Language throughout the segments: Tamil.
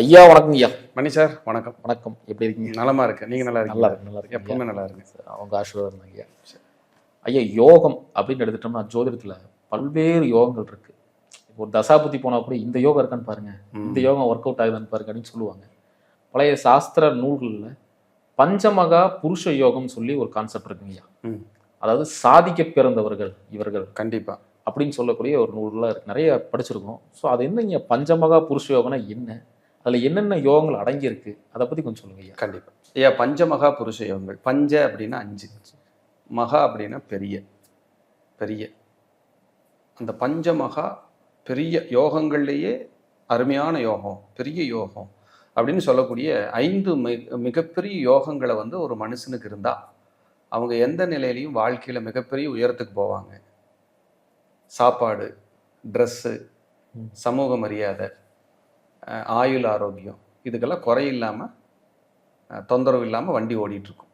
ஐயா வணக்கம் ஐயா. மணி சார் வணக்கம். வணக்கம். எப்படி இருக்கீங்க? நலமா இருக்கு. நீங்க நல்லா இருக்கீங்க? நல்லா இருக்கு, நல்லா இருக்கு. எப்பவுமே நல்லா இருக்கு சார். அவங்க ஆசீர்வாதம் ஐயா. ஐயா, யோகம் அப்படின்னு எடுத்துட்டோம்னா ஜோதிடத்துல பல்வேறு யோகங்கள் இருக்கு. ஒரு தசாபுத்தி போனா கூட இந்த யோகம் இருக்கான்னு பாருங்க, இந்த யோகம் ஒர்க் அவுட் ஆகுதான்னு பாருங்க அப்படின்னு சொல்லுவாங்க. பழைய சாஸ்திர நூல்கள்ல பஞ்சமகா புருஷ யோகம் சொல்லி ஒரு கான்செப்ட் இருக்குங்க ஐயா. அதாவது சாதிக்க பிறந்தவர்கள் இவர்கள் கண்டிப்பா அப்படின்னு சொல்லக்கூடிய ஒரு நூல்லாம் இருக்கு. நிறைய படிச்சிருக்கோம். ஸோ அது என்னங்க பஞ்சமகா புருஷ யோகம்னா என்ன, அதில் என்னென்ன யோகங்கள் அடங்கியிருக்கு, அதை பற்றி கொஞ்சம் சொல்லுங்க ஐயா. கண்டிப்பா ஐயா. பஞ்சமகா புருஷ யோகங்கள். பஞ்ச அப்படின்னா 5, மகா அப்படின்னா பெரிய பெரிய. அந்த பஞ்சமகா பெரிய யோகங்கள்லேயே அருமையான யோகம், பெரிய யோகம் அப்படின்னு சொல்லக்கூடிய 5 மிகப்பெரிய யோகங்களை ஒரு மனுஷனுக்கு இருந்தால் அவங்க எந்த நிலையிலையும் வாழ்க்கையில் மிகப்பெரிய உயரத்துக்கு போவாங்க. சாப்பாடு, ட்ரெஸ்ஸு, சமூக மரியாதை, ஆயுள் ஆரோக்கியம், இதுக்கெல்லாம் குறையில்லாமல் தொந்தரவு இல்லாமல் வண்டி ஓடிட்டுருக்கும்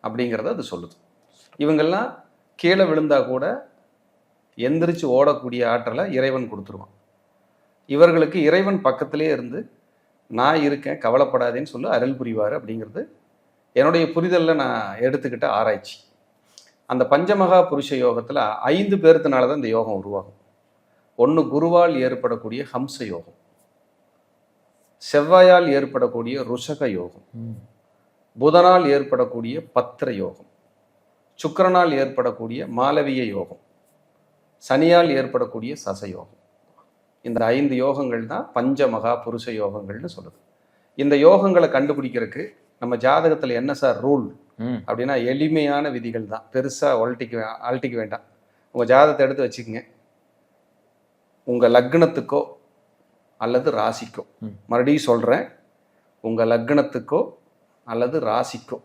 அப்படிங்கிறத அது சொல்லுது. இவங்கெல்லாம் கீழே விழுந்தா கூட எந்திரிச்சு ஓடக்கூடிய ஆற்றலை இறைவன் கொடுத்துருவான். இவர்களுக்கு இறைவன் பக்கத்திலே இருந்து நான் இருக்கேன் கவலைப்படாதேன்னு சொல்லி அருள் புரிவார் அப்படிங்கிறது என்னுடைய புரிதலில் நான் எடுத்துக்கிட்ட ஆராய்ச்சி. அந்த பஞ்சமகா புருஷ யோகத்தில் 5 பேர்த்தினால தான் இந்த யோகம் உருவாகும். 1 குருவால் ஏற்படக்கூடிய ஹம்ச யோகம், செவ்வாயால் ஏற்படக்கூடிய ருஷக யோகம், புதனால் ஏற்படக்கூடிய பத்திர யோகம், சுக்கிரனால் ஏற்படக்கூடிய மாலவிய யோகம், சனியால் ஏற்படக்கூடிய சசயோகம். இந்த 5 யோகங்கள் தான் பஞ்சமகா புருஷ யோகங்கள்னு சொல்லுது. இந்த யோகங்களை கண்டுபிடிக்கிறதுக்கு நம்ம ஜாதகத்தில் என்ன சார் ரூல் அப்படின்னா எளிமையான விதிகள் தான். பெருசாக அழட்டிக்க வேண்டாம். உங்கள் ஜாதகத்தை எடுத்து வச்சுக்கோங்க. உங்கள் லக்னத்துக்கோ அல்லது ராசிக்கோ, மறுபடியும் சொல்கிறேன், உங்கள் லக்னத்துக்கோ அல்லது ராசிக்கோ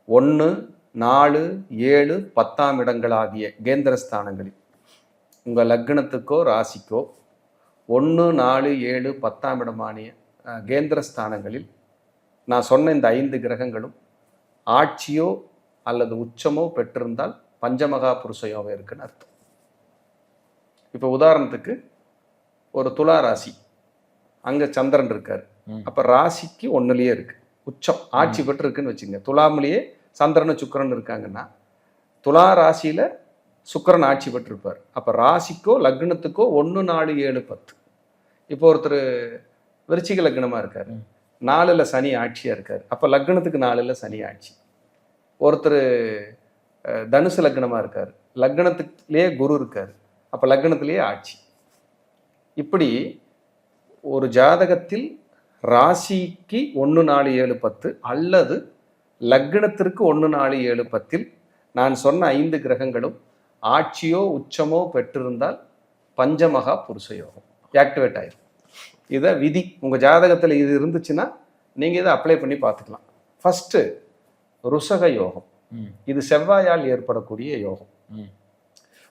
1, 4, 7, 10ஆம் இடங்களாகிய கேந்திரஸ்தானங்களில் உங்கள் லக்னத்துக்கோ ராசிக்கோ 1, 4, 7, 10ஆம் இடமானிய கேந்திரஸ்தானங்களில் நான் சொன்ன இந்த 5 கிரகங்களும் ஆட்சியோ அல்லது உச்சமோ பெற்றிருந்தால் பஞ்சமகா புருஷ யோகம் இருக்குன்னு அர்த்தம். இப்போ உதாரணத்துக்கு ஒரு துலா ராசி, அங்கே சந்திரன் இருக்கார். அப்போ ராசிக்கு 1லேயே இருக்கு, உச்சம் ஆட்சி பெற்று இருக்குன்னு வச்சுங்க. துலாமிலேயே சந்திரன் சுக்கிரன் இருக்காங்கன்னா துலா ராசியில் சுக்கிரன் ஆட்சி பெற்றிருப்பார். அப்போ ராசிக்கோ லக்னத்துக்கோ 1, 4, 7, 10. இப்போ ஒருத்தர் விருச்சிக லக்னமாக இருக்கார், 4ல் சனி ஆட்சியாக இருக்கார். அப்போ லக்னத்துக்கு 4ல் சனி ஆட்சி. ஒருத்தர் தனுசு லக்னமாக இருக்கார், லக்னத்துலேயே குரு இருக்கார், அப்போ லக்னத்திலேயே ஆட்சி. இப்படி ஒரு ஜாதகத்தில் ராசிக்கு 1, 4, 7, 10 அல்லது லக்னத்திற்கு 1, 4, 7, 10 நான் சொன்ன 5 கிரகங்களும் ஆட்சியோ உச்சமோ பெற்றிருந்தால் பஞ்சமகா புருஷ யோகம் ஆக்டிவேட் ஆயிரும். இதை விதி. உங்கள் ஜாதகத்தில் இது இருந்துச்சுன்னா நீங்கள் இதை அப்ளை பண்ணி பார்த்துக்கலாம். ஃபஸ்ட்டு ருஷக யோகம். இது செவ்வாயால் ஏற்படக்கூடிய யோகம்.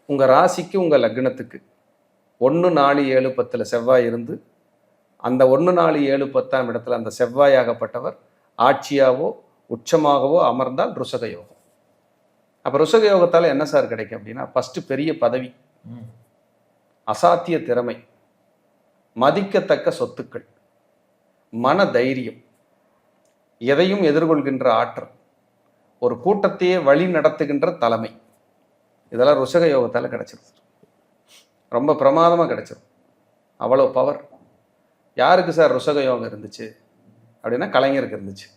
உங்கள் ராசிக்கு உங்கள் லக்னத்துக்கு 1, 4, 7, 10 செவ்வாய் இருந்து அந்த 1, 4, 7, 10ஆம் இடத்துல அந்த செவ்வாயாகப்பட்டவர் ஆட்சியாவோ உச்சமாகவோ அமர்ந்தால் ருஷக யோகம். அப்போ ருஷக யோகத்தால் என்ன சார் கிடைக்கும் அப்படின்னா, ஃபஸ்ட்டு பெரிய பதவி, அசாத்திய திறமை, மதிக்கத்தக்க சொத்துக்கள், மன தைரியம், எதையும் எதிர்கொள்கின்ற ஆற்றல், ஒரு கூட்டத்தையே வழி நடத்துகின்ற தலைமை, இதெல்லாம் ருஷக யோகத்தால் கிடைச்சிருது. ரொம்ப பிரமாதமாக கிடைச்சிடும். அவ்வளோ பவர். யாருக்கு சார் ருஷக யோகம் இருந்துச்சு அப்படின்னா கலைஞருக்கு இருந்துச்சு.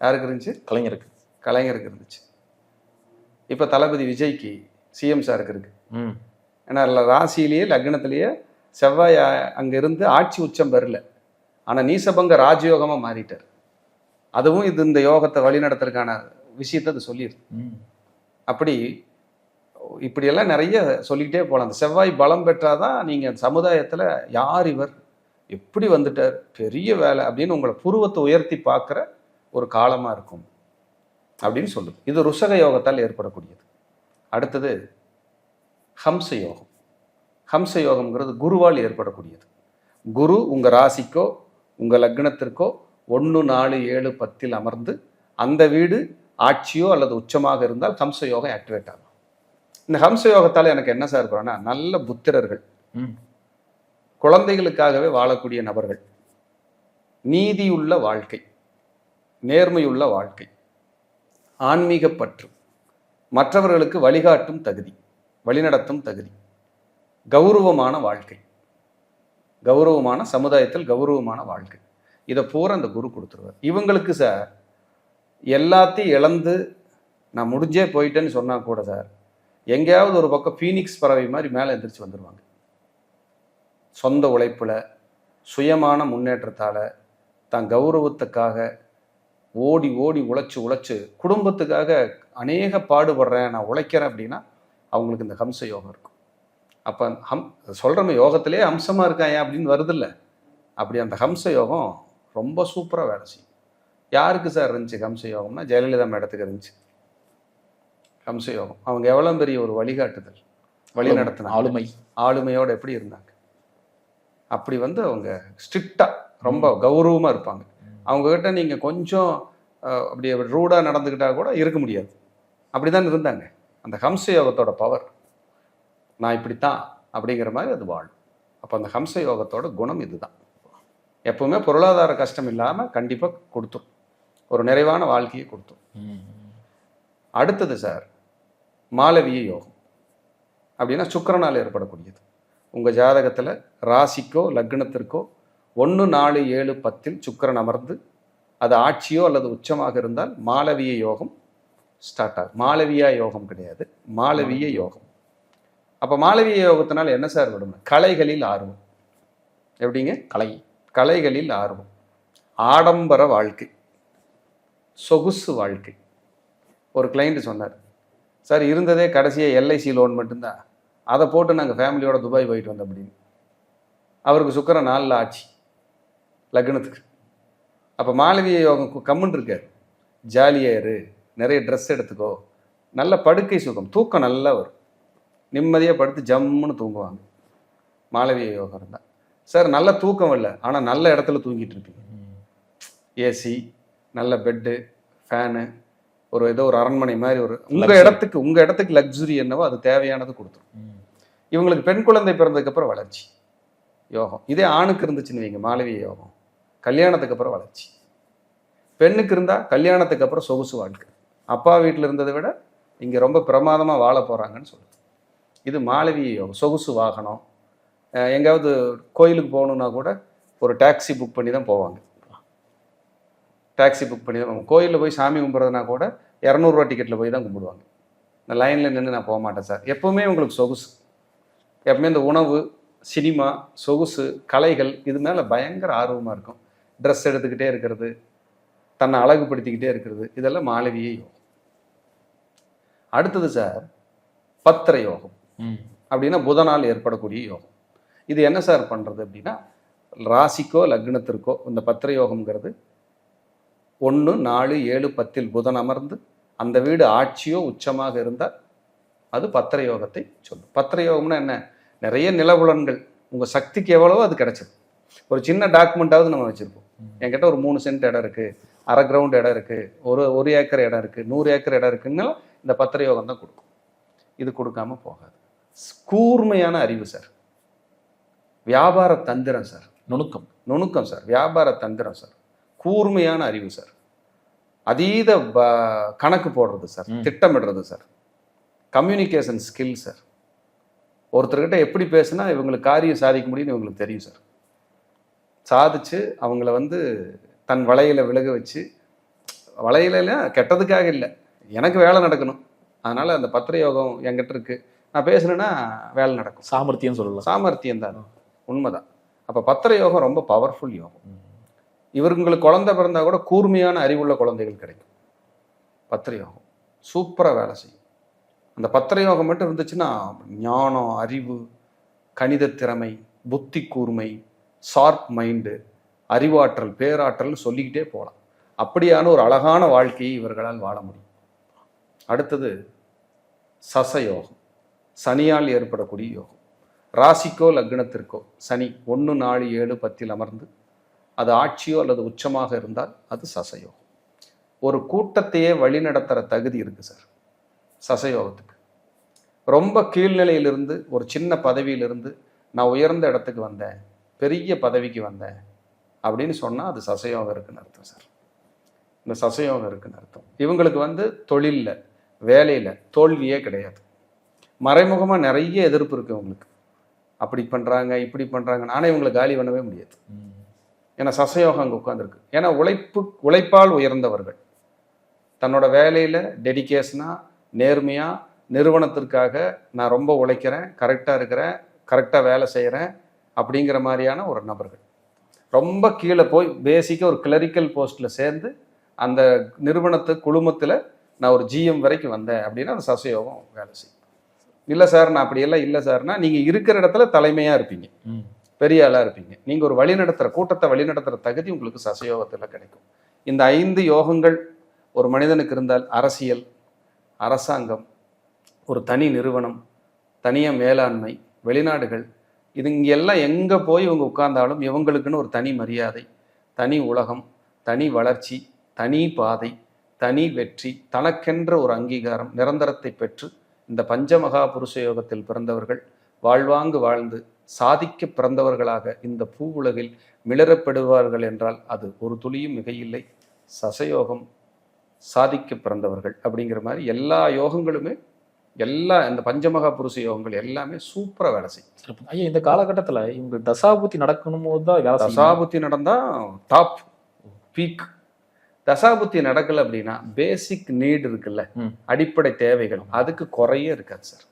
யாருக்கு இருந்துச்சு? கலைஞருக்கு. கலைஞருக்கு இருந்துச்சு. இப்போ தளபதி விஜய்க்கு, சிஎம் சாருக்கு இருக்கு. ஏன்னா ராசியிலேயே லக்னத்திலேயே செவ்வாய் அங்கே இருந்து ஆட்சி உச்சம் பெறல, ஆனால் நீசபங்க ராஜயோகமாக மாறிட்டார். அதுவும் இது இந்த யோகத்தை வழிநடத்துறதுக்கான விஷயத்தை அது சொல்லிடுது. அப்படி இப்படியெல்லாம் நிறைய சொல்லிக்கிட்டே போகலாம். அந்த செவ்வாய் பலம் பெற்றாதான் நீங்கள் சமுதாயத்தில் யார் இவர், எப்படி வந்துட்டார், பெரிய வேலை அப்படின்னு உங்களை புருவத்தை உயர்த்தி பார்க்குற ஒரு காலமாக இருக்கும் அப்படின்னு சொல்லுது. இது ருஷக யோகத்தால் ஏற்படக்கூடியது. அடுத்தது ஹம்ச யோகம். ஹம்ச யோகம்ங்கிறது குருவால் ஏற்படக்கூடியது. குரு உங்கள் ராசிக்கோ உங்கள் லக்னத்திற்கோ 1, 4, 7, 10 அமர்ந்து அந்த வீடு ஆட்சியோ அல்லது உச்சமாக இருந்தால் ஹம்ச யோகம் ஆக்டிவேட் ஆகும். இந்த ஹம்ச யோகத்தால் எனக்கு என்ன சார் இருக்கிறோன்னா, நல்ல புத்திரர்கள், குழந்தைகளுக்காகவே வாழக்கூடிய நபர்கள், நீதியுள்ள வாழ்க்கை, நேர்மையுள்ள வாழ்க்கை, ஆன்மீக பற்று, மற்றவர்களுக்கு வழிகாட்டும் தகுதி, வழிநடத்தும் தகுதி, கௌரவமான வாழ்க்கை, கௌரவமான சமுதாயத்தில் கௌரவமான வாழ்க்கை, இதை பூரா அந்த குரு கொடுத்துருவார். இவங்களுக்கு சார் எல்லாத்தையும் இழந்து நான் முடிஞ்சே போயிட்டேன்னு சொன்னா கூட சார் எங்கேயாவது ஒரு பக்கம் ஃபீனிக்ஸ் பறவை மாதிரி மேலே எந்திரிச்சு வந்துடுவாங்க. சொந்த உழைப்புல, சுயமான முன்னேற்றத்தால, தான் கௌரவத்துக்காக ஓடி ஓடி உழைச்சு குடும்பத்துக்காக அநேக பாடுபடுறேன், நான் உழைக்கிறேன் அப்படின்னா அவங்களுக்கு இந்த ஹம்ச யோகம் இருக்கும். அப்போ சொல்கிறோம் யோகத்திலே அம்சமாக இருக்கான் ஏன் அப்படின்னு வருதில்ல, அப்படி அந்த ஹம்ச யோகம் ரொம்ப சூப்பராக வேலை செய்யும். யாருக்கு சார் இருந்துச்சு ஹம்ச யோகம்னா ஜெயலலிதா மேடத்துக்கு இருந்துச்சு ஹம்ச யோகம். அவங்க எவ்வளோ பெரிய ஒரு வழிகாட்டுதல், வழி நடத்தின ஆளுமையோடு எப்படி இருந்தாங்க. அப்படி அவங்க ஸ்ட்ரிக்டாக ரொம்ப கௌரவமாக இருப்பாங்க. அவங்கக்கிட்ட நீங்கள் கொஞ்சம் அப்படி ரூடாக நடந்துக்கிட்டா கூட இருக்க முடியாது. அப்படி தான் இருந்தாங்க. அந்த ஹம்ச யோகத்தோட பவர், நான் இப்படித்தான் அப்படிங்கிற மாதிரி அது வாழும். அப்போ அந்த ஹம்ச யோகத்தோட குணம் இதுதான். எப்பவுமே பொருளாதார கஷ்டம் இல்லாமல் கண்டிப்பாக கொடுத்தோம், ஒரு நிறைவான வாழ்க்கையை கொடுத்தோம். அடுத்தது சார் மாலவிய யோகம். அப்படின்னா சுக்கிரனால் ஏற்படக்கூடியது. உங்கள் ஜாதகத்தில் ராசிக்கோ லக்னத்திற்கோ 1, 4, 7, 10 சுக்கிரன் அமர்ந்து அது ஆட்சியோ அல்லது உச்சமாக இருந்தால் மாலவிய யோகம் ஸ்டார்ட் ஆகும். மாலவியா யோகம் கிடையாது, மாலவிய யோகம். அப்போ மாலவிய யோகத்தினால் என்ன சார் விடும்? கலைகளில் ஆர்வம். எப்படிங்க? கலைகளில் ஆர்வம், ஆடம்பர வாழ்க்கை, சொகுசு வாழ்க்கை. ஒரு கிளைண்ட் சொன்னார், சார் இருந்ததே கடைசியாக எல்ஐசி லோன் மட்டும்தான், அதை போட்டு நாங்கள் ஃபேமிலியோட துபாய் போயிட்டு வந்தோம் அப்படின்னு. அவருக்கு சுக்கிரன் 4 ஆட்சி லக்னத்துக்கு. அப்போ மாலவிய யோகம் கம்முன்னு இருக்கார். ஜாலியாரு, நிறைய ட்ரெஸ் எடுத்துக்கோ, நல்ல படுக்கை சுகம், தூக்கம் நல்லா வரும், நிம்மதியாக படுத்து ஜம்முன்னு தூங்குவாங்க மாலவிய யோகம் இருந்தால். சார் நல்ல தூக்கம் இல்லை, ஆனால் நல்ல இடத்துல தூங்கிட்டு இருப்பீங்க. ஏசி, நல்ல பெட்டு, ஃபேனு, ஏதோ ஒரு அரண்மனை மாதிரி உங்கள் இடத்துக்கு லக்ஸுரி என்னவோ அது தேவையானது கொடுத்துரும். இவங்களுக்கு பெண் குழந்தை பிறந்ததுக்கப்புறம் வளர்ச்சி யோகம். இதே ஆணுக்கு இருந்துச்சுன்னு வைங்க மாலவிய யோகம், கல்யாணத்துக்கு அப்புறம் வளர்ச்சி. பெண்ணுக்கு இருந்தால் கல்யாணத்துக்கு அப்புறம் சொகுசு வாழ்க்கை, அப்பா வீட்டில் இருந்ததை விட இங்கே ரொம்ப பிரமாதமாக வாழ போகிறாங்கன்னு சொல்லுது. இது மாலவிய யோகம். சொகுசு வாகனம், எங்கேயாவது கோயிலுக்கு போகணுன்னா கூட ஒரு டாக்ஸி புக் பண்ணி தான் போவாங்க. டாக்ஸி புக் பண்ணி தான் கோயிலில் போய் சாமி கும்பிட்றதுனா கூட 200 ரூபா டிக்கெட்டில் போய் தான் கும்பிடுவாங்க. இந்த லைனில் நின்று நான் போக மாட்டேன் சார். எப்போவுமே உங்களுக்கு சொகுசு, எப்பவுமே இந்த உணவு, சினிமா, சொகுசு, கலைகள் இது மேலே பயங்கர ஆர்வமாக இருக்கும். ட்ரெஸ் எடுத்துக்கிட்டே இருக்கிறது, தன்னை அழகுபடுத்திக்கிட்டே இருக்கிறது, இதெல்லாம் மாலவிய யோகம். அடுத்தது சார் பத்திர யோகம். அப்படின்னா புதனால் ஏற்படக்கூடிய யோகம். இது என்ன சார் பண்ணுறது அப்படின்னா, ராசிக்கோ லக்னத்திற்கோ இந்த பத்திர யோகம்ங்கிறது 1, 4, 7, 10 புதன் அமர்ந்து அந்த வீடு ஆட்சியோ உச்சமாக இருந்தால் அது பத்திர யோகத்தை சொல்லும். பத்திர யோகம்னா என்ன? நிறைய நிலபுலன்கள், உங்கள் சக்திக்கு எவ்வளவோ அது கிடைச்சது. ஒரு சின்ன டாக்குமெண்ட்டாவது நம்ம வச்சுருப்போம். என்கிட்ட ஒரு 3 சென்ட் இடம் இருக்குது, அரை கிரவுண்ட் இடம் இருக்குது, ஒரு ஏக்கர் இடம் இருக்குது, 100 ஏக்கர் இடம் இருக்குன்னா இந்த பத்திர யோகம் தான் கொடுக்கும். இது கொடுக்காம போகாது. கூர்மையான அறிவு சார், வியாபார தந்திரம் சார், நுணுக்கம் சார், வியாபார தந்திரம் சார், கூர்மையான அறிவு சார், அதீத கணக்கு போடுறது சார், திட்டமிடுறது சார், கம்யூனிகேஷன் ஸ்கில் சார். ஒருத்தர்கிட்ட எப்படி பேசுனா இவங்களுக்கு காரியம் சாதிக்க முடியும்னு இவங்களுக்கு தெரியும் சார். சாதிச்சு அவங்கள தன் வலையில விலக வச்சு, வலையில கெட்டதுக்காக இல்லை, எனக்கு வேலை நடக்கணும், அதனால அந்த பத்திர யோகம் என்கிட்ட இருக்கு, நான் பேசுனேன்னா வேலை நடக்கும். சாமர்த்தியம் சொல்லலாம். சாமர்த்தியம் தான், உண்மைதான். அப்போ பத்திர யோகம் ரொம்ப பவர்ஃபுல் யோகம். இவங்களுக்கு குழந்தை பிறந்தா கூட கூர்மையான அறிவுள்ள குழந்தைகள் கிடைக்கும். பத்திர யோகம் சூப்பராக வேலை செய்யும். அந்த பத்திர யோகம் மட்டும் இருந்துச்சுன்னா ஞானம், அறிவு, கணித திறமை, புத்தி கூர்மை, ஷார்ப் மைண்டு, அறிவாற்றல், பேராற்றல் சொல்லிக்கிட்டே போகலாம். அப்படியான ஒரு அழகான வாழ்க்கையை இவர்களால் வாழ முடியும். அடுத்தது சசயோகம், சனியால் ஏற்படக்கூடிய யோகம். ராசிக்கோ லக்னத்திற்கோ சனி 1, 4, 7, 10 அமர்ந்து அது ஆட்சியோ அல்லது உச்சமாக இருந்தால் அது சசயோகம். ஒரு கூட்டத்தையே வழி நடத்துகிற தகுதி இருக்குது சார் சசயோகத்துக்கு. ரொம்ப கீழ்நிலையிலிருந்து ஒரு சின்ன பதவியிலிருந்து நான் உயர்ந்த இடத்துக்கு வந்தேன், பெரிய பதவிக்கு வந்தேன், அப்படின்னு சொன்னால் அது சசயோகம் இருக்குன்னு அர்த்தம் சார். இந்த சசயோகம் இருக்குன்னு அர்த்தம். இவங்களுக்கு வந்து தொழிலில் வேலையில் தோல்வியே கிடையாது. மறைமுகமாக நிறைய எதிர்ப்பு இருக்குது உங்களுக்கு. அப்படி பண்ணுறாங்க இப்படி பண்ணுறாங்க, ஆனால் இவங்களை காலி பண்ணவே முடியாது. ஏன்னா சசயோகம் அங்கே உட்காந்துருக்கு. ஏன்னா உழைப்பால் உயர்ந்தவர்கள் தன்னோட வேலையில் டெடிகேஷனாக நேர்மையாக நிறுவனத்திற்காக நான் ரொம்ப உழைக்கிறேன், கரெக்டாக இருக்கிறேன், கரெக்டாக வேலை செய்கிறேன் அப்படிங்கிற மாதிரியான ஒரு நபர்கள். ரொம்ப கீழே போய் பேசிக்காக ஒரு கிளரிக்கல் போஸ்ட்டில் சேர்ந்து அந்த நிறுவனத்து குழுமத்தில் நான் ஒரு ஜிஎம் வரைக்கும் வந்தேன் அப்படின்னா அந்த சசயோகம் வேலை செய்யும். இல்லை சார் நான் அப்படியெல்லாம் இல்லை சார்னா நீங்கள் இருக்கிற இடத்துல தலைமையாக இருப்பீங்க, பெரிய ஆளாக இருப்பீங்க. நீங்கள் ஒரு வழிநடத்துகிற கூட்டத்தை வழிநடத்துகிற தகுதி உங்களுக்கு சசயோகத்தில் கிடைக்கும். இந்த 5 யோகங்கள் ஒரு மனிதனுக்கு இருந்தால் அரசியல், அரசாங்கம், ஒரு தனி நிறுவனம், தனியாக மேலாண்மை, வெளிநாடுகள், இது இங்கெல்லாம் எங்கே போய் இவங்க உட்கார்ந்தாலும் இவங்களுக்குன்னு ஒரு தனி மரியாதை, தனி உலகம், தனி வளர்ச்சி, தனி பாதை, தனி வெற்றி, தனக்கென்ற ஒரு அங்கீகாரம், நிரந்தரத்தை பெற்று இந்த பஞ்சமகா புருஷ யோகத்தில் பிறந்தவர்கள் வாழ்வாங்கு வாழ்ந்து சாதிக்க பிறந்தவர்களாக இந்த பூ உலகில் மிளறப்படுவார்கள் என்றால் அது ஒரு துளியும் மிகையில்லை. சசயோகம் சாதிக்க பிறந்தவர்கள் அப்படிங்கிற மாதிரி எல்லா யோகங்களுமே, எல்லா இந்த பஞ்சமகா புருஷ யோகங்கள் எல்லாமே சூப்பராக வேலை செய்யும். ஐயா இந்த காலகட்டத்தில் இவங்க தசாபுத்தி நடக்கணும் போது தான் தசாபுத்தி நடந்தால் டாப் பீக். தசாபுத்தி நடக்கலை அப்படின்னா பேசிக் நீடு இருக்குல்ல, அடிப்படை தேவைகள், அதுக்கு குறைய இருக்காது சார்.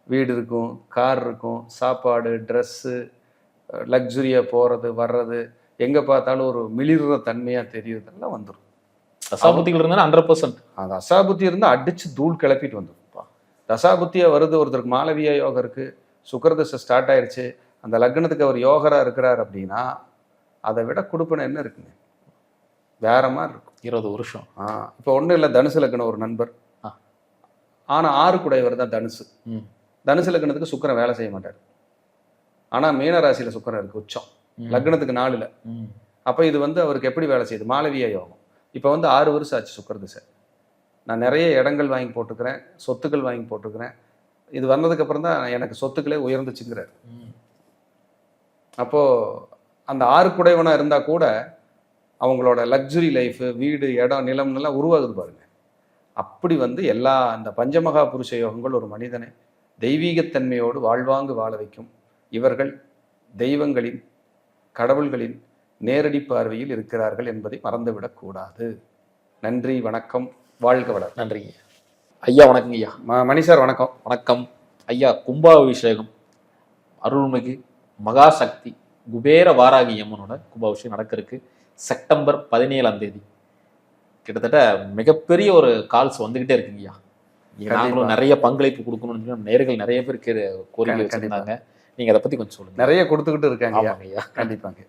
வீடு இருக்கும், கார் இருக்கும், சாப்பாடு, ட்ரெஸ்ஸு, லக்ஸுரியாக போகிறது வர்றது, எங்கே பார்த்தாலும் ஒரு மிளிர்ற தன்மையாக தெரியுறதெல்லாம் வந்துடும். தசாபுத்திகள் இருந்தால் 100%. அந்த தசாபுத்தி இருந்தால் அடித்து தூள் கிளப்பிட்டு வந்துடும். தசாபுத்தியாக வருது, ஒருத்தருக்கு மாலவியா யோகம் இருக்குது, சுக்கிரதசை ஸ்டார்ட் ஆயிடுச்சு, அந்த லக்னத்துக்கு அவர் யோகராக இருக்கிறார் அப்படின்னா அதை விட கொடுப்பன என்ன இருக்குங்க, வேற மாதிரி இருக்கும். 20 வருஷம். இப்போ ஒன்றும் இல்லை, தனுசு லக்னம் ஒரு நண்பர், ஆனால் 6 குடையவர் தான் தனுசு. தனுசு லக்னத்துக்கு சுக்கிரன் வேலை செய்ய மாட்டார், ஆனால் மீனராசியில் சுக்கிரன் இருக்கு உச்சம், லக்னத்துக்கு 4ல். அப்போ இது வந்து அவருக்கு எப்படி வேலை செய்யுது, மாலவியா யோகம். இப்போ வந்து 6 வருஷம் ஆச்சு சுக்கிரதசை. நான் நிறைய இடங்கள் வாங்கி போட்டுக்கிறேன், சொத்துக்கள் வாங்கி போட்டுக்கிறேன், இது வந்ததுக்கப்புறம் தான் எனக்கு சொத்துக்களே உயர்ந்துச்சுங்கிறார். அப்போது அந்த 6 குடைவனாக இருந்தால் கூட அவங்களோட லக்ஸுரி லைஃபு, வீடு, இடம், நிலம்லாம் உருவாகுது பாருங்க. அப்படி வந்து எல்லா இந்த பஞ்சமகா புருஷ யோகங்கள் ஒரு மனிதனை தெய்வீகத்தன்மையோடு வாழ்வாங்கு வாழ வைக்கும். இவர்கள் தெய்வங்களின், கடவுள்களின் நேரடி பார்வையில் இருக்கிறார்கள் என்பதை மறந்துவிடக்கூடாது. நன்றி, வணக்கம், வாழ்க வளர். நன்றி ஐயா. வணக்கங்க ஐயா. மணி சார் வணக்கம். வணக்கம் ஐயா. கும்பாபிஷேகம் அருள்மிகு மகாசக்தி குபேர வாராகி அம்மனோட கும்பாபிஷேகம் நடக்க இருக்கு செப்டம்பர் 17ஆம் தேதி. கிட்டத்தட்ட மிகப்பெரிய ஒரு கால்ஸ் வந்துகிட்டே இருக்குங்கய்யா. நாங்களும் நிறைய பங்களிப்பு கொடுக்கணும்னு நேயர்கள் நிறைய பேர் கோரிக்கை வச்சிருந்தாங்க. நீங்க அதை பத்தி கொஞ்சம் சொல்லுங்க. நிறைய கொடுத்துக்கிட்டு இருக்காங்க ஐயா. கண்டிப்பாங்க.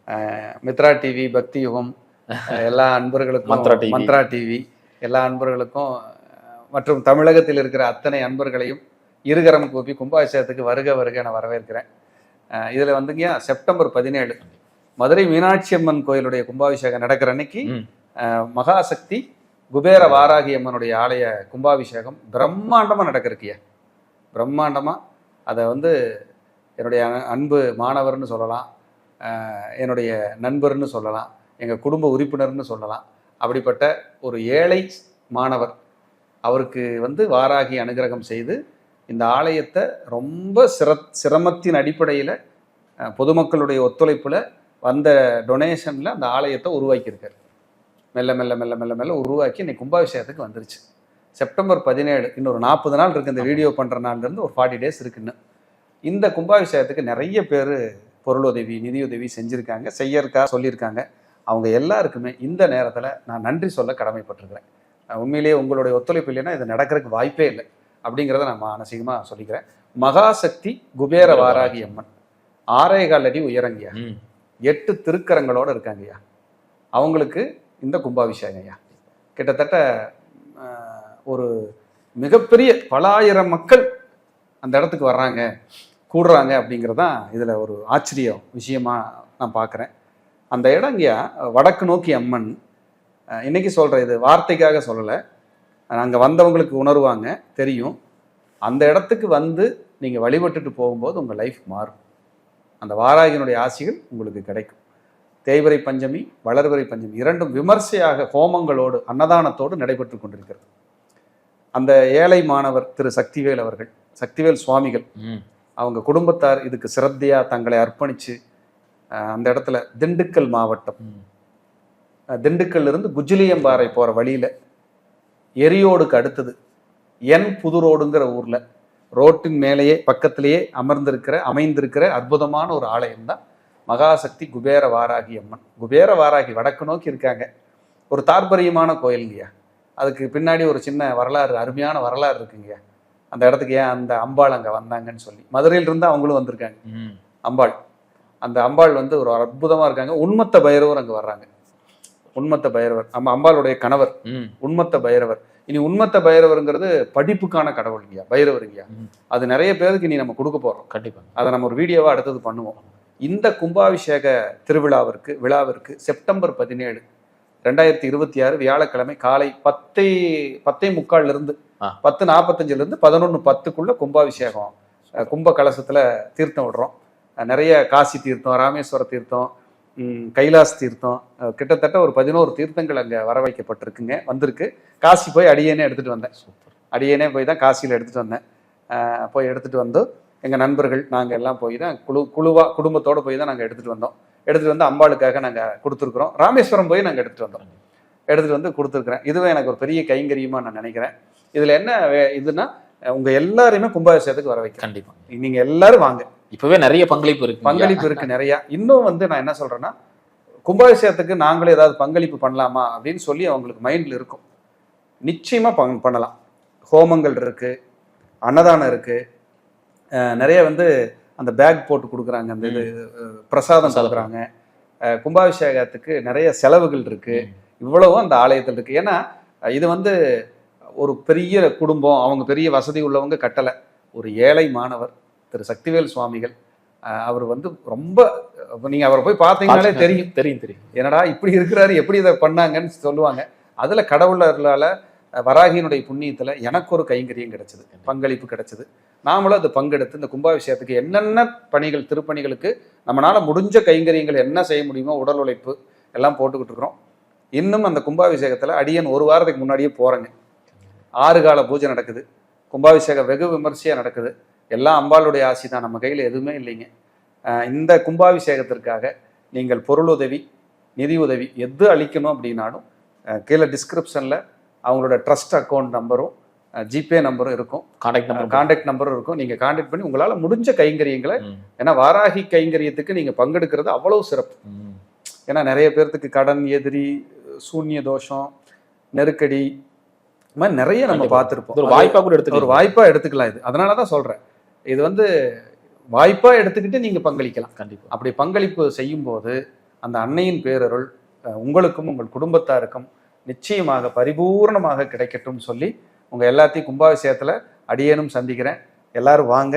மித்ரா டிவி, பக்தி யுகம், எல்லா அன்பர்களுக்கும், மந்த்ரா டிவி எல்லா அன்பர்களுக்கும் மற்றும் தமிழகத்தில் இருக்கிற அத்தனை அன்பர்களையும் இருகரம் கூப்பி கும்பாபிஷேகத்துக்கு வருக வருக என வரவேற்கிறேன். இதில் வந்துங்க செப்டம்பர் 17 மதுரை மீனாட்சி அம்மன் கோயிலுடைய கும்பாபிஷேகம் நடக்கிற அன்னைக்கு மகாசக்தி குபேர வாராகி அம்மனுடைய ஆலய கும்பாபிஷேகம் பிரம்மாண்டமாக நடக்கிறதுக்கியா. பிரம்மாண்டமாக அதை வந்து என்னுடைய அன்பு மாணவர்னு சொல்லலாம், என்னுடைய நண்பர்னு சொல்லலாம், எங்கள் குடும்ப உறுப்பினர்னு சொல்லலாம். அப்படிப்பட்ட ஒரு ஏழை மாணவர், அவருக்கு வந்து வாராகி அனுகிரகம் செய்து இந்த ஆலயத்தை ரொம்ப சிரமத்தின் அடிப்படையில் பொதுமக்களுடைய ஒத்துழைப்பில் வந்த டொனேஷனில் அந்த ஆலயத்தை உருவாக்கியிருக்காரு. மெல்ல மெல்ல மெல்ல மெல்ல மெல்ல உருவாக்கி இன்னைக்கு கும்பாபிஷேகத்துக்கு வந்துருச்சு. செப்டம்பர் 17, இன்னொரு 40 நாள் இருக்குது. இந்த வீடியோ பண்ணுற நாள்லேருந்து ஒரு 40 டேஸ் இருக்குன்னு. இந்த கும்பாபிஷேகத்துக்கு நிறைய பேர் பொருளுதவி, நிதியுதவி செஞ்சுருக்காங்க, செய்யறக்கா சொல்லியிருக்காங்க. அவங்க எல்லாருக்குமே இந்த நேரத்தில் நான் நன்றி சொல்ல கடமைப்பட்டிருக்கிறேன். உண்மையிலேயே உங்களுடைய ஒத்துழைப்பு இல்லைன்னா இது நடக்கிறதுக்கு வாய்ப்பே இல்லை அப்படிங்கிறத நான் மானசீகமாக சொல்லிக்கிறேன். மகாசக்தி குபேர வாராகி அம்மன் 6.25 அடி உயரங்கய்யா, 8 திருக்கரங்களோடு இருக்காங்கய்யா. அவங்களுக்கு இந்த கும்பாபிஷேகம் ஐயா கிட்டத்தட்ட ஒரு மிகப்பெரிய பல ஆயிரம் மக்கள் அந்த இடத்துக்கு வர்றாங்க, கூடுறாங்க அப்படிங்கிறதான் இதில் ஒரு ஆச்சரியம் விஷயமா நான் பார்க்குறேன். அந்த இடங்கய்யா வடக்கு நோக்கி அம்மன். இன்னைக்கு சொல்கிறேன், இது வார்த்தைக்காக சொல்லலை, அங்கே வந்தவங்களுக்கு உணர்வாங்க, தெரியும். அந்த இடத்துக்கு வந்து நீங்கள் வழிபட்டுட்டு போகும்போது உங்கள் லைஃப் மாறும். அந்த வாராகியினுடைய ஆசிகள் உங்களுக்கு கிடைக்கும். தேய்பிறை பஞ்சமி, வளர்பிறை பஞ்சமி இரண்டும் விமர்சையாக ஹோமங்களோடு அன்னதானத்தோடு நடைபெற்று கொண்டிருக்கிறது. அந்த ஏழை மாணவர் திரு சக்திவேல் அவர்கள், சக்திவேல் சுவாமிகள், அவங்க குடும்பத்தார் இதுக்கு சிரத்தையா தங்களை அர்ப்பணிச்சு அந்த இடத்துல திண்டுக்கல் மாவட்டம், திண்டுக்கல்ல இருந்து குஜிலியம்பாறை போற வழியில எரியோடுக்கு அடுத்தது புதுரோடுங்கிற ஊர்ல ரோட்டின் மேலேயே பக்கத்திலேயே அமைந்திருக்கிற அற்புதமான ஒரு ஆலயம் தான் மகாசக்தி குபேர வாராகி அம்மன். குபேர வாராகி வடக்கு நோக்கி இருக்காங்க. ஒரு தாற்பரியமான கோயிலுங்கய்யா. அதுக்கு பின்னாடி ஒரு சின்ன வரலாறு, அருமையான வரலாறு இருக்குங்கய்யா. அந்த இடத்துக்கு ஏன் அந்த அம்பாள் அங்கே வந்தாங்கன்னு சொல்லி, மதுரையிலிருந்து அவங்களும் வந்திருக்காங்க. அம்பாள், அந்த அம்பாள் வந்து ஒரு அற்புதமா இருக்காங்க. உண்மத்த பைரவர் அங்கே வர்றாங்க. உண்மத்த பைரவர் நம்ம அம்பாளுடைய கணவர் உண்மத்த பைரவர். இனி உண்மத்த பைரவருங்கிறது படிப்புக்கான கடவுள் இல்லையா, பைரவர் இல்லையா. அது நிறைய பேருக்கு இனி நம்ம கொடுக்க போறோம். கண்டிப்பா அதை நம்ம ஒரு வீடியோவா அடுத்தது பண்ணுவோம். இந்த கும்பாபிஷேக விழாவிற்கு செப்டம்பர் 17, 2026 வியாழக்கிழமை காலை 10:45 இருந்து 10:45 11:10 கும்பாபிஷேகம். கும்ப கலசத்துல தீர்த்தம் விடுறோம். நிறைய காசி தீர்த்தம், ராமேஸ்வர தீர்த்தம், கைலாஸ் தீர்த்தம், கிட்டத்தட்ட ஒரு 11 தீர்த்தங்கள் அங்கே வர வைக்கப்பட்டிருக்குங்க. வந்திருக்கு. காசி போய் அடியேனே எடுத்துட்டு வந்தேன். அடியேனே போய் தான் காசியில் எடுத்துட்டு வந்தேன். போய் எடுத்துட்டு வந்து எங்கள் நண்பர்கள் நாங்கள் எல்லாம் போய் தான் குடும்பத்தோடு போய் தான் நாங்கள் எடுத்துகிட்டு வந்தோம். எடுத்துகிட்டு வந்து அம்பாளுக்காக நாங்கள் கொடுத்துருக்குறோம். ராமேஸ்வரம் போய் நாங்கள் எடுத்துகிட்டு வந்தோம். எடுத்துகிட்டு வந்து கொடுத்துருக்குறேன். இதுவே எனக்கு ஒரு பெரிய கைங்கரியமாக நான் நினைக்கிறேன். இதில் என்ன இதுன்னா, உங்கள் எல்லாரையுமே கும்பாபிஷேகத்துக்கு வர வைக்க. கண்டிப்பாக நீங்கள் எல்லாரும் வாங்க. இப்போவே நிறைய பங்களிப்பு இருக்கு நிறையா. இன்னும் வந்து நான் என்ன சொல்கிறேன்னா, கும்பாபிஷேகத்துக்கு நாங்களே ஏதாவது பங்களிப்பு பண்ணலாமா அப்படின்னு சொல்லி அவங்களுக்கு மைண்டில் இருக்கும். நிச்சயமாக பண்ணலாம். ஹோமங்கள் இருக்குது, அன்னதானம் இருக்குது, நிறைய வந்து அந்த பேக் போட்டு கொடுக்குறாங்க, அந்த இது பிரசாதம் கொடுக்குறாங்க. கும்பாபிஷேகத்துக்கு நிறைய செலவுகள் இருக்குது. இவ்வளவும் அந்த ஆலயத்தில் இருக்குது. ஏன்னா இது வந்து ஒரு பெரிய குடும்பம், அவங்க பெரிய வசதி உள்ளவங்க கட்டலை. ஒரு ஏழை மாணவர் திரு சக்திவேல் சுவாமிகள், அவர் வந்து ரொம்ப, நீங்கள் அவரை போய் பார்த்தீங்கன்னாலே தெரியும் என்னடா இப்படி இருக்கிறாரு, எப்படி இதை பண்ணாங்கன்னு சொல்லுவாங்க. அதில் கடவுளர்களால் வராகியினுடைய புண்ணியத்தில் எனக்கு ஒரு கைங்கரியம் கிடைச்சது, பங்களிப்பு கிடைச்சது. நாமளும் அது பங்கெடுத்து இந்த கும்பாபிஷேகத்துக்கு என்னென்ன பணிகள், திருப்பணிகளுக்கு நம்மளால் முடிஞ்ச கைங்கரியங்கள் என்ன செய்ய முடியுமோ, உடல் உழைப்பு எல்லாம் போட்டுக்கிட்டு இருக்கிறோம். இன்னும் அந்த கும்பாபிஷேகத்தில் அடியன் ஒரு வாரத்துக்கு முன்னாடியே போகிறேங்க. 6 கால பூஜை நடக்குது. கும்பாபிஷேகம் வெகு விமர்சையாக நடக்குது. எல்லாம் அம்பாளுடைய ஆசி தான், நம்ம கையில் எதுவுமே இல்லைங்க. இந்த கும்பாபிஷேகத்திற்காக நீங்கள் பொருள் உதவி, நிதி உதவி எது அளிக்கணும் அப்படின்னாலும் கீழே டிஸ்கிரிப்ஷனில் அவங்களோட ட்ரஸ்ட் அக்கௌண்ட் நம்பரும் ஜிபே நம்பரும் இருக்கும், கான்டாக்ட் நம்பரும் இருக்கும். நீங்கள் கான்டாக்ட் பண்ணி உங்களால் முடிஞ்ச கைங்கரியங்களை, ஏன்னா வாராகி கைங்கரியத்துக்கு நீங்கள் பங்கெடுக்கிறது அவ்வளவு சிறப்பு. ஏன்னா நிறைய பேர்த்துக்கு கடன், எதிரி, சூன்ய தோஷம், நெருக்கடி, இது மாதிரி நிறைய நம்ம பார்த்துருப்போம். ஒரு வாய்ப்பாக எடுத்துக்கலாம் இது. அதனால தான் சொல்கிறேன், இது வந்து வாய்ப்பாக எடுத்துக்கிட்டு நீங்கள் பங்களிக்கலாம். கண்டிப்பாக அப்படி பங்களிப்பு செய்யும்போது அந்த அன்னையின் பேரருள் உங்களுக்கும் உங்கள் குடும்பத்தாருக்கும் நிச்சயமாக பரிபூர்ணமாக கிடைக்கட்டும் சொல்லி உங்கள் எல்லாத்தையும் கும்பாபிஷேகத்தில் அடியேனும் சந்திக்கிறேன். எல்லாரும் வாங்க,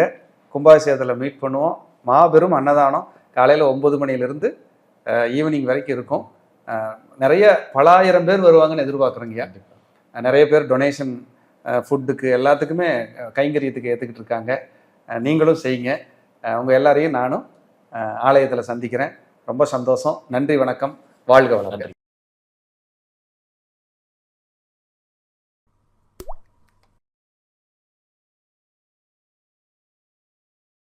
கும்பாபிஷேகத்தில் மீட் பண்ணுவோம். மாபெரும் அன்னதானம் காலையில் 9 மணிலேருந்து ஈவினிங் வரைக்கும் இருக்கும். நிறைய பல ஆயிரம் பேர் வருவாங்கன்னு எதிர்பார்க்குறேங்க. நிறைய பேர் டொனேஷன், ஃபுட்டுக்கு எல்லாத்துக்குமே கைங்கரியத்துக்கு ஏற்றுக்கிட்டு இருக்காங்க. நீங்களும் செய்யுங்க. உங்கள் எல்லாரையும் நானும் ஆலயத்தில் சந்திக்கிறேன். ரொம்ப சந்தோஷம். நன்றி, வணக்கம், வாழ்க வளர்க.